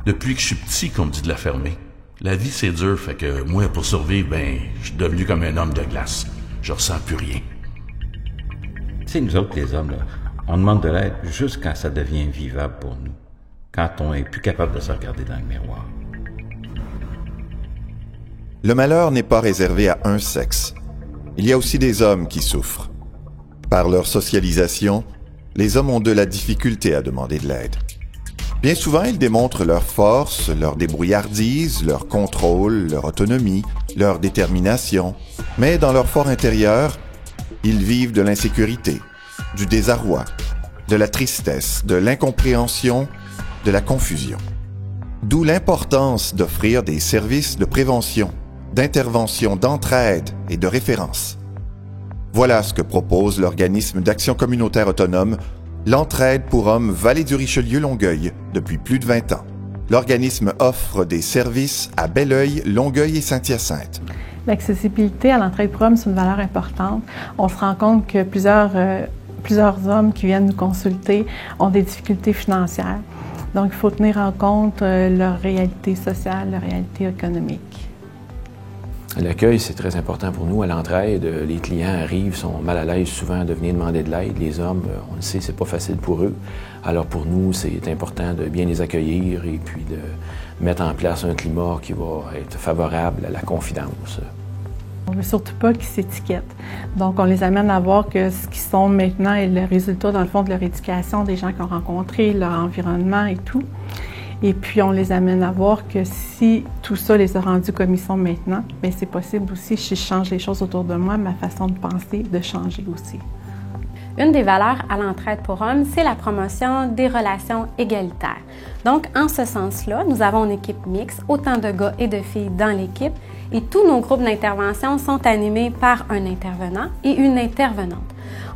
Depuis que je suis petit qu'on me dit de la fermer. La vie, c'est dur, fait que moi, pour survivre, je suis devenu comme un homme de glace. Je ressens plus rien. Tu sais, nous autres, les hommes, là, on demande de l'aide juste quand ça devient vivable pour nous. Quand on est plus capable de se regarder dans le miroir. Le malheur n'est pas réservé à un sexe. Il y a aussi des hommes qui souffrent. Par leur socialisation, les hommes ont de la difficulté à demander de l'aide. Bien souvent, ils démontrent leur force, leur débrouillardise, leur contrôle, leur autonomie, leur détermination. Mais dans leur fort intérieur, ils vivent de l'insécurité, du désarroi, de la tristesse, de l'incompréhension, de la confusion. D'où l'importance d'offrir des services de prévention, d'intervention, d'entraide et de référence. Voilà ce que propose l'organisme d'action communautaire autonome L'Entraide pour hommes Vallée-du-Richelieu-Longueuil depuis plus de 20 ans. L'organisme offre des services à Belleuil, Longueuil et Saint-Hyacinthe. L'accessibilité à l'entraide pour hommes, c'est une valeur importante. On se rend compte que plusieurs hommes qui viennent nous consulter ont des difficultés financières. Donc, il faut tenir en compte leur réalité sociale, leur réalité économique. L'accueil, c'est très important pour nous. À l'entraide, les clients arrivent, sont mal à l'aise souvent de venir demander de l'aide. Les hommes, on le sait, c'est pas facile pour eux. Alors pour nous, c'est important de bien les accueillir et puis de mettre en place un climat qui va être favorable à la confidence. On ne veut surtout pas qu'ils s'étiquettent. Donc, on les amène à voir que ce qu'ils sont maintenant est le résultat, dans le fond, de leur éducation, des gens qu'ils ont rencontrés, leur environnement et tout. Et puis, on les amène à voir que si tout ça les a rendus comme ils sont maintenant, bien, c'est possible aussi, si je change les choses autour de moi, ma façon de penser, de changer aussi. Une des valeurs à l'entraide pour hommes, c'est la promotion des relations égalitaires. Donc, en ce sens-là, nous avons une équipe mixte, autant de gars et de filles dans l'équipe, et tous nos groupes d'intervention sont animés par un intervenant et une intervenante.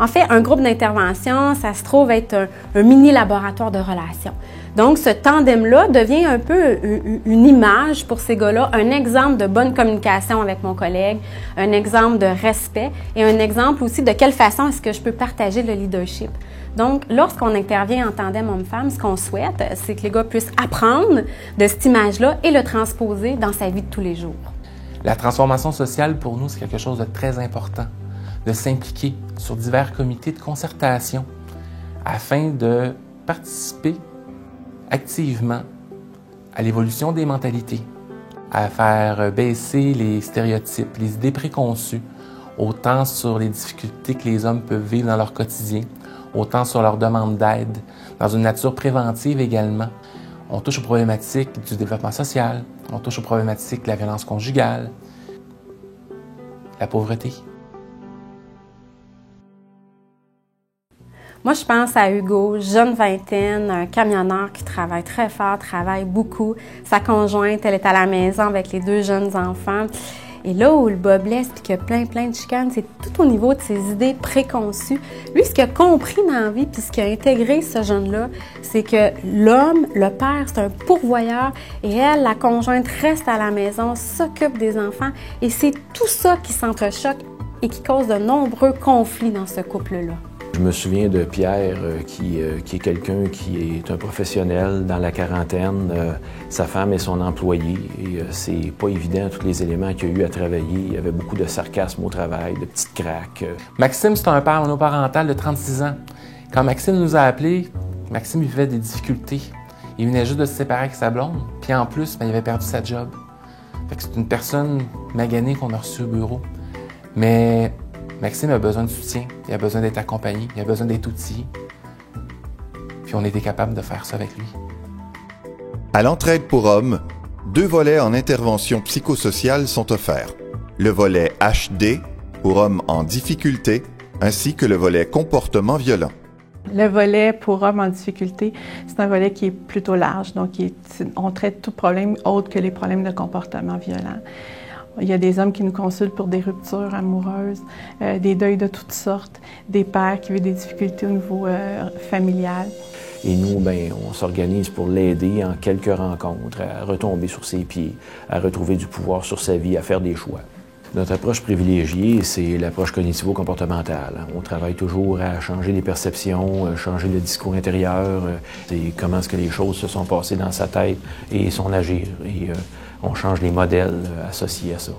En fait, un groupe d'intervention, ça se trouve être un mini-laboratoire de relations. Donc, ce tandem-là devient un peu une image pour ces gars-là, un exemple de bonne communication avec mon collègue, un exemple de respect et un exemple aussi de quelle façon est-ce que je peux partager le leadership. Donc, lorsqu'on intervient en tandem homme-femme, ce qu'on souhaite, c'est que les gars puissent apprendre de cette image-là et le transposer dans sa vie de tous les jours. La transformation sociale, pour nous, c'est quelque chose de très important, de s'impliquer sur divers comités de concertation afin de participer activement à l'évolution des mentalités, à faire baisser les stéréotypes, les idées préconçues, autant sur les difficultés que les hommes peuvent vivre dans leur quotidien, autant sur leur demande d'aide, dans une nature préventive également. On touche aux problématiques du développement social, on touche aux problématiques de la violence conjugale, la pauvreté. Moi, je pense à Hugo, jeune vingtaine, un camionneur qui travaille très fort, travaille beaucoup. Sa conjointe, elle est à la maison avec les 2 jeunes enfants. Et là où le bas blesse puis qu'il y a plein de chicanes, c'est tout au niveau de ses idées préconçues. Lui, ce qu'il a compris dans la vie puis ce qu'il a intégré, ce jeune-là, c'est que l'homme, le père, c'est un pourvoyeur et elle, la conjointe, reste à la maison, s'occupe des enfants. Et c'est tout ça qui s'entrechoque et qui cause de nombreux conflits dans ce couple-là. Je me souviens de Pierre, qui est quelqu'un qui est un professionnel dans la quarantaine. Sa femme est son employé et c'est pas évident tous les éléments qu'il y a eu à travailler. Il y avait beaucoup de sarcasme au travail, de petites craques. Maxime, c'est un père monoparental de 36 ans. Quand Maxime nous a appelés, Maxime vivait des difficultés. Il venait juste de se séparer avec sa blonde. Puis en plus, il avait perdu sa job. Fait que c'est une personne maganée qu'on a reçue au bureau. Mais Maxime a besoin de soutien, il a besoin d'être accompagné, il a besoin d'être outillé. Puis on était capable de faire ça avec lui. À l'Entraide pour hommes, 2 volets en intervention psychosociale sont offerts. Le volet HD, pour hommes en difficulté, ainsi que le volet comportement violent. Le volet pour hommes en difficulté, c'est un volet qui est plutôt large, donc on traite tout problème autre que les problèmes de comportement violent. Il y a des hommes qui nous consultent pour des ruptures amoureuses, des deuils de toutes sortes, des pères qui vivent des difficultés au niveau familial. Et nous, on s'organise pour l'aider en quelques rencontres à retomber sur ses pieds, à retrouver du pouvoir sur sa vie, à faire des choix. Notre approche privilégiée, c'est l'approche cognitivo-comportementale. On travaille toujours à changer les perceptions, changer le discours intérieur, et comment est-ce que les choses se sont passées dans sa tête et son agir. Et on change les modèles associés à ça.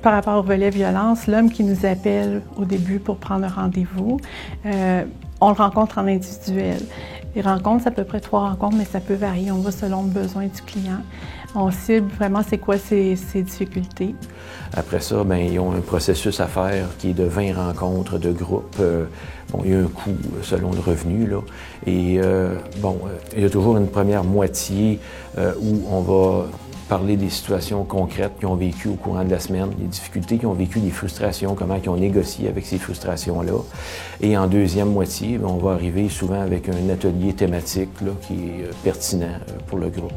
Par rapport au volet violence, l'homme qui nous appelle au début pour prendre un rendez-vous, on le rencontre en individuel. Les rencontres, c'est à peu près 3 rencontres, mais ça peut varier. On va selon le besoin du client. On cible vraiment c'est quoi ses difficultés. Après ça, bien, ils ont un processus à faire qui est de 20 rencontres de groupe. Bon, il y a un coût selon le revenu, là. Et il y a toujours une première moitié où on va parler des situations concrètes qu'ils ont vécues au courant de la semaine, les difficultés qu'ils ont vécues, les frustrations, comment ils ont négocié avec ces frustrations-là. Et en deuxième moitié, on va arriver souvent avec un atelier thématique là, qui est pertinent pour le groupe.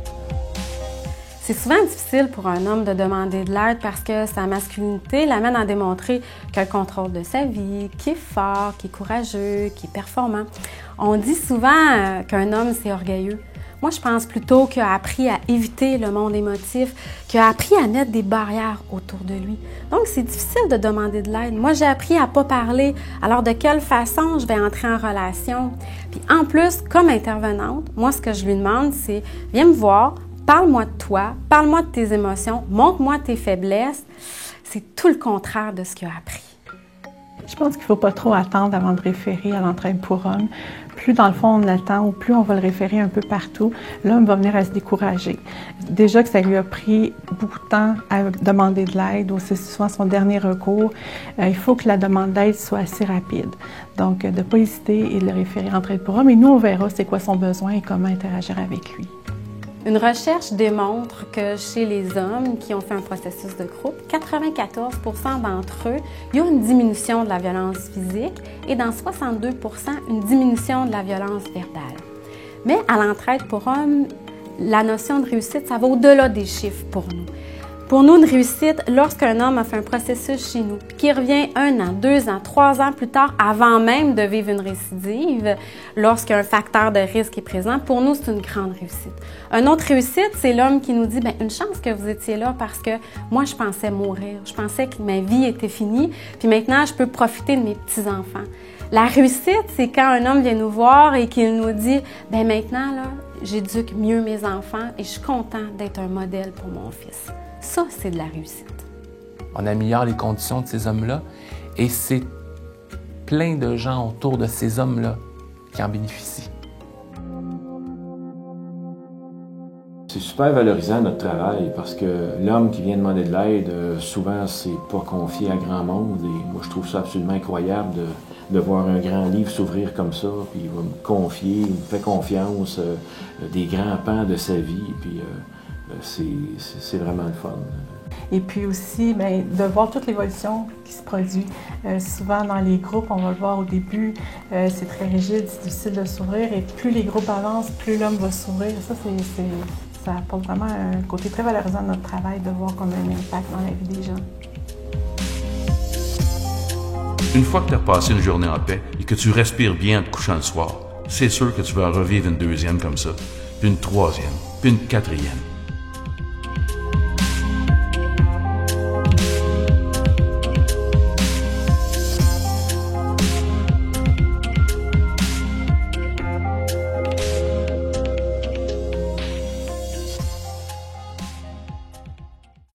C'est souvent difficile pour un homme de demander de l'aide parce que sa masculinité l'amène à démontrer qu'il a le contrôle de sa vie, qu'il est fort, qu'il est courageux, qu'il est performant. On dit souvent qu'un homme, c'est orgueilleux. Moi, je pense plutôt qu'il a appris à éviter le monde émotif, qu'il a appris à mettre des barrières autour de lui. Donc, c'est difficile de demander de l'aide. Moi, j'ai appris à ne pas parler. Alors, de quelle façon je vais entrer en relation? Puis, en plus, comme intervenante, moi, ce que je lui demande, c'est « Viens me voir, parle-moi de toi, parle-moi de tes émotions, montre-moi tes faiblesses. » C'est tout le contraire de ce qu'il a appris. Je pense qu'il ne faut pas trop attendre avant de référer à l'entraide pour hommes. Plus dans le fond on attend ou plus on va le référer un peu partout, l'homme va venir à se décourager. Déjà que ça lui a pris beaucoup de temps à demander de l'aide, ou c'est souvent son dernier recours, il faut que la demande d'aide soit assez rapide. Donc, de ne pas hésiter et de le référer à l'entraide pour hommes. Et nous, on verra c'est quoi son besoin et comment interagir avec lui. Une recherche démontre que chez les hommes qui ont fait un processus de groupe, 94 % d'entre eux, il y a une diminution de la violence physique et dans 62 % une diminution de la violence verbale. Mais à l'entraide pour hommes, la notion de réussite, ça va au-delà des chiffres pour nous. Pour nous, une réussite, lorsqu'un homme a fait un processus chez nous, puis qu'il revient 1 an, 2 ans, 3 ans plus tard, avant même de vivre une récidive, lorsqu'un facteur de risque est présent, pour nous, c'est une grande réussite. Une autre réussite, c'est l'homme qui nous dit, bien, une chance que vous étiez là parce que moi, je pensais mourir. Je pensais que ma vie était finie, puis maintenant, je peux profiter de mes petits-enfants. La réussite, c'est quand un homme vient nous voir et qu'il nous dit, bien maintenant, là, j'éduque mieux mes enfants et je suis content d'être un modèle pour mon fils. Ça, c'est de la réussite. On améliore les conditions de ces hommes-là et c'est plein de gens autour de ces hommes-là qui en bénéficient. C'est super valorisant notre travail parce que l'homme qui vient demander de l'aide, souvent, c'est pas confié à grand monde. Et moi, je trouve ça absolument incroyable de voir un grand livre s'ouvrir comme ça, puis il va me confier, il me fait confiance, des grands pans de sa vie, puis c'est vraiment le fun. Et puis aussi, bien, de voir toute l'évolution qui se produit. Souvent, dans les groupes, on va le voir au début, c'est très rigide, c'est difficile de s'ouvrir, et plus les groupes avancent, plus l'homme va s'ouvrir. Ça apporte vraiment un côté très valorisant de notre travail, de voir qu'on a un impact dans la vie des gens. Une fois que tu as passé une journée en paix et que tu respires bien en te couchant le soir, c'est sûr que tu vas en revivre une deuxième comme ça, puis une troisième, puis une quatrième.